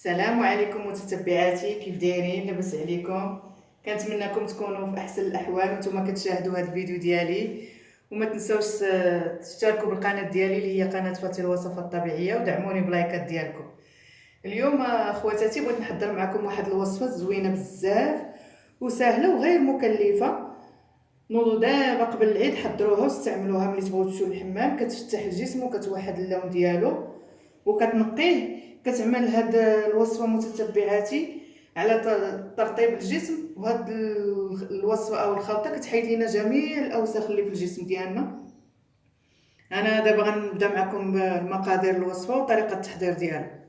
السلام عليكم متتبعاتي، كيف دايرين؟ لاباس عليكم؟ كنتمنىكم تكونوا في احسن الاحوال وانتم كتشاهدوا هذا الفيديو ديالي. وما تنساوش تشتركوا بالقناه ديالي اللي هي قناه فاتي الوصفات الطبيعيه، ودعموني بلايكات ديالكم. اليوم اخواتاتي بغيت نحضر معكم واحد الوصفه زوينه بزاف وسهله وغير مكلفه. نوضوا دابا قبل العيد حضروها واستعملوها ملي تبغيو تمشيو للحمام. كتفتح الجسم وكتوحد اللون ديالو وكتنقيه. كتعمل هاد الوصفه متتبعاتي على ترطيب الجسم، وهاد الوصفه او الخلطه كتحيد لنا جميع الاوساخ اللي في الجسم ديالنا. انا دابا غنبدا معكم بمقادير الوصفه وطريقه التحضير ديالها.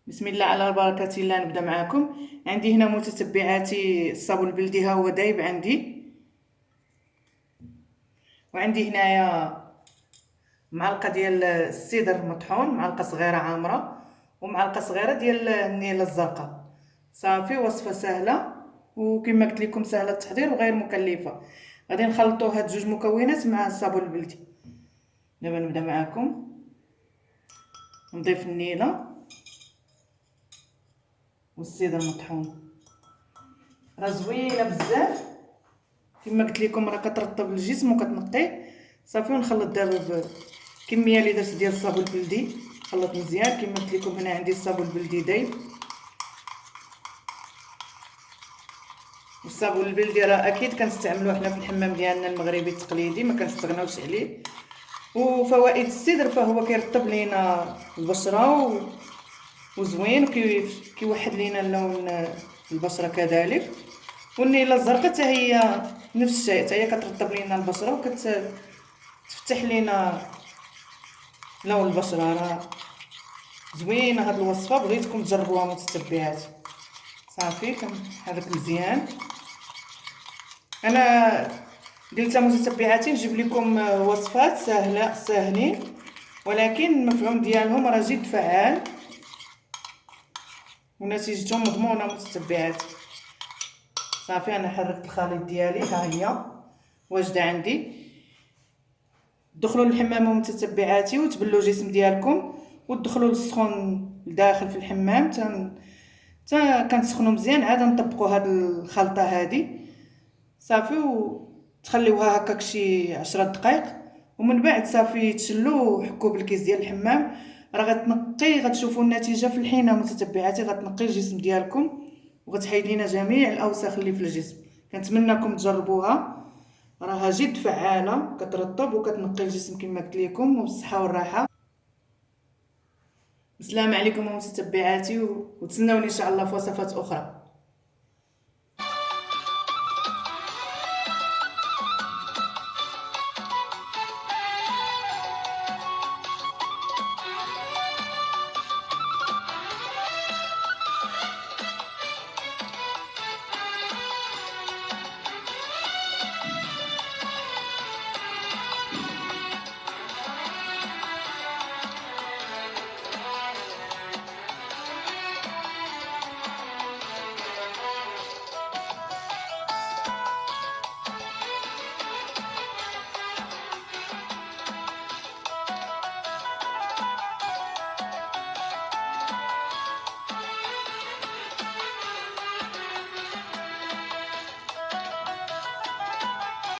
بسم الله على بركه الله. نبدا معكم. عندي هنا متتبعاتي الصابون البلدي، ها هو دايب عندي. وعندي هنايا معلقه ديال السيدر مطحون، معلقه صغيره عامره، ومعلقه صغيره ديال النيله الزرقاء. صافي، وصفه سهله وكما قلت لكم سهله التحضير وغير مكلفه. غادي نخلطوا هاد جوج مكونات مع الصابون البلدي. دابا نبدا معكم. نضيف النيله والسيدر مطحون، راه زوينه بزاف كما قلت لكم، راه كترطب الجسم وكتنقيه. صافي، ونخلط دابا بكميه اللي درت ديال الصابون البلدي. خلط مزيان كما قلت لكم. هنا عندي الصابون البلدي دايب، والصابون البلدي راه اكيد كنستعملوه حنا في الحمام ديالنا المغربي التقليدي، ما كنستغناوش عليه. وفوائد السدر فهو كيرطب لينا البشره وزوين وكيوحد لينا اللون البشره كذلك. والنيله الزرقاء حتى هي نفس الشيء، حتى هي كترطب لينا البشره وكتفتح لينا لون البشره. راه زوينه هاد الوصفه، بغيتكم تجربوها متتبعات. صافي، كنحرك مزيان. انا قلت متتبعاتي نجيب لكم وصفات ساهلين، ولكن المفعول ديالهم راه جد فعال ونتيجتهم مضمونه متتبعاتي. صافي، انا حركت الخليط ديالي، ها هي واجده عندي. دخلوا للحمام متتبعاتي وتبلوا الجسم ديالكم ودخلوا للسخون لداخل في الحمام تا كنسخنوا مزيان. عاد نطبقوا هاد الخلطه هادي. صافي، وتخليوها هكاك شي 10 دقائق، ومن بعد صافي تشلوه وحكوه بالكيس ديال الحمام. راه غتنقي، غتشوفوا النتيجه في الحين متتبعاتي. غتنقي الجسم ديالكم وغتحيد لينا جميع الاوساخ اللي في الجسم. كنتمنىكم تجربوها، راها جد فعاله، كترطب وكتنقي الجسم كما قلت لكم، وبالصحه والراحه. السلام عليكم متتبعاتي، وتسناوني ان شاء الله في وصفات اخرى.